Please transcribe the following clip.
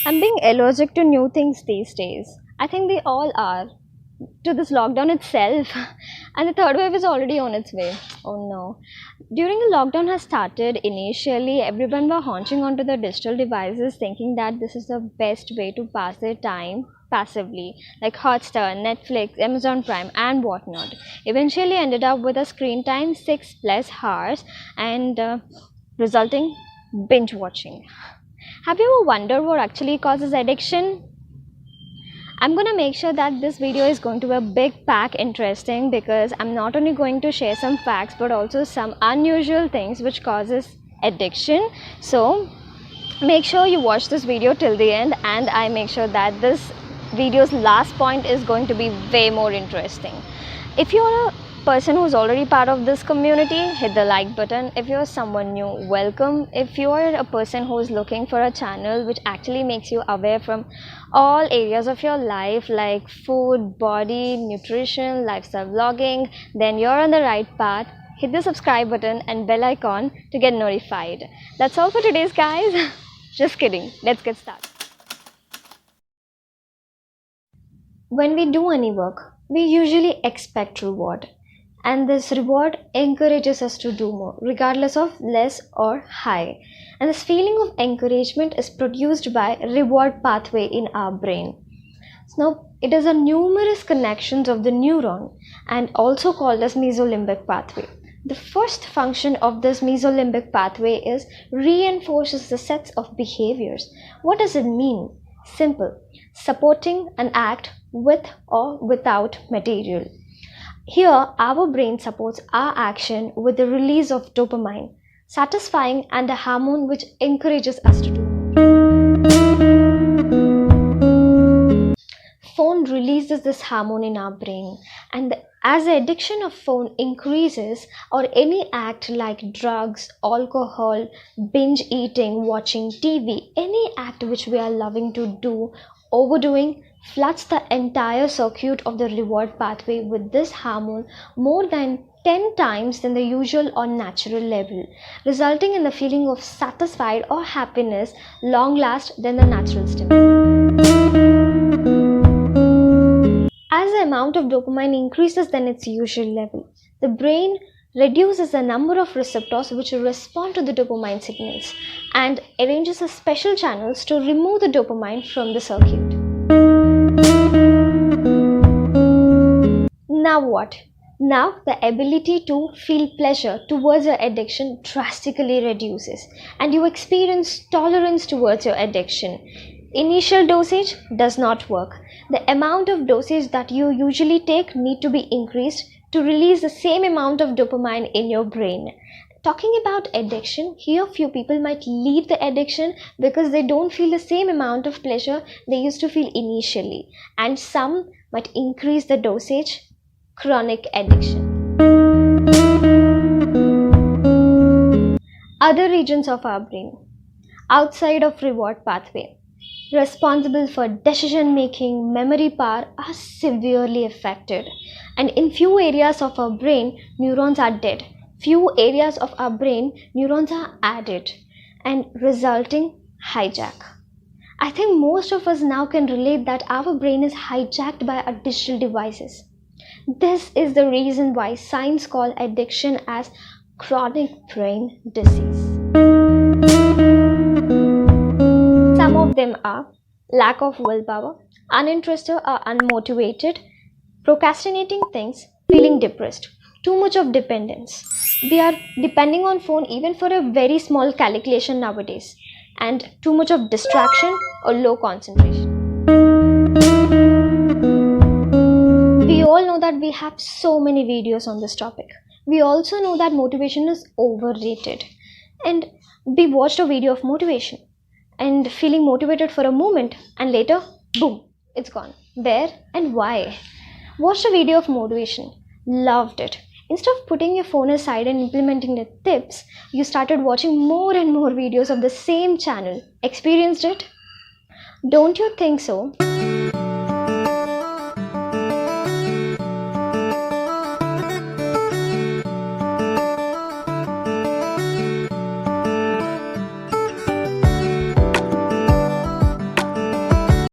I'm being allergic to new things these days. I think they all are. To this lockdown itself. And the third wave is already on its way. Oh no. During the lockdown has started, initially everyone were haunching onto the digital devices thinking that this is the best way to pass their time passively, like Hotstar, Netflix, Amazon Prime and whatnot. Eventually ended up with a screen time 6 plus hours and resulting binge watching. Have you ever wondered what actually causes addiction? I'm gonna make sure that this video is going to be a big pack interesting because I'm not only going to share some facts but also some unusual things which causes addiction. So make sure you watch this video till the end, and I make sure that this video's last point is going to be way more interesting. If you're a person who's already part of this community, hit the like button. If you're someone new, welcome. If you're a person who's looking for a channel which actually makes you aware from all areas of your life like food, body, nutrition, lifestyle vlogging, then you're on the right path. Hit the subscribe button and bell icon to get notified. That's all for today's guys. Just kidding. Let's get started. When we do any work, we usually expect reward. And this reward encourages us to do more, regardless of less or high. And this feeling of encouragement is produced by reward pathway in our brain. Now, it is a numerous connections of the neuron and also called as mesolimbic pathway. The first function of this mesolimbic pathway is reinforces the sets of behaviors. What does it mean? Simple. Supporting an act with or without material. Here, our brain supports our action with the release of dopamine, satisfying and a hormone which encourages us to do. Phone releases this hormone in our brain, and as the addiction of phone increases, or any act like drugs, alcohol, binge eating, watching TV, any act which we are loving to do, overdoing floods the entire circuit of the reward pathway with this hormone more than 10 times than the usual or natural level, resulting in the feeling of satisfied or happiness long last than the natural stimulus. As the amount of dopamine increases than its usual level, the brain reduces the number of receptors which respond to the dopamine signals and arranges a special channels to remove the dopamine from the circuit. Now what? Now the ability to feel pleasure towards your addiction drastically reduces and you experience tolerance towards your addiction. Initial dosage does not work. The amount of dosage that you usually take need to be increased to release the same amount of dopamine in your brain. Talking about addiction, here few people might leave the addiction because they don't feel the same amount of pleasure they used to feel initially, and some might increase the dosage. Chronic addiction. Other regions of our brain outside of reward pathway responsible for decision making, memory power are severely affected, and in few areas of our brain neurons are dead. Few areas of our brain neurons are added and resulting hijack. I think most of us now can relate that our brain is hijacked by our digital devices. This is the reason why science calls addiction as chronic brain disease. Some of them are lack of willpower, uninterested or unmotivated, procrastinating things, feeling depressed, too much of dependence. We are depending on phone even for a very small calculation nowadays, and too much of distraction or low concentration. We all know that we have so many videos on this topic. We also know that motivation is overrated. And we watched a video of motivation and feeling motivated for a moment and later, boom, it's gone. Where and why? Watched a video of motivation, loved it. Instead of putting your phone aside and implementing the tips, you started watching more and more videos of the same channel. Experienced it? Don't you think so?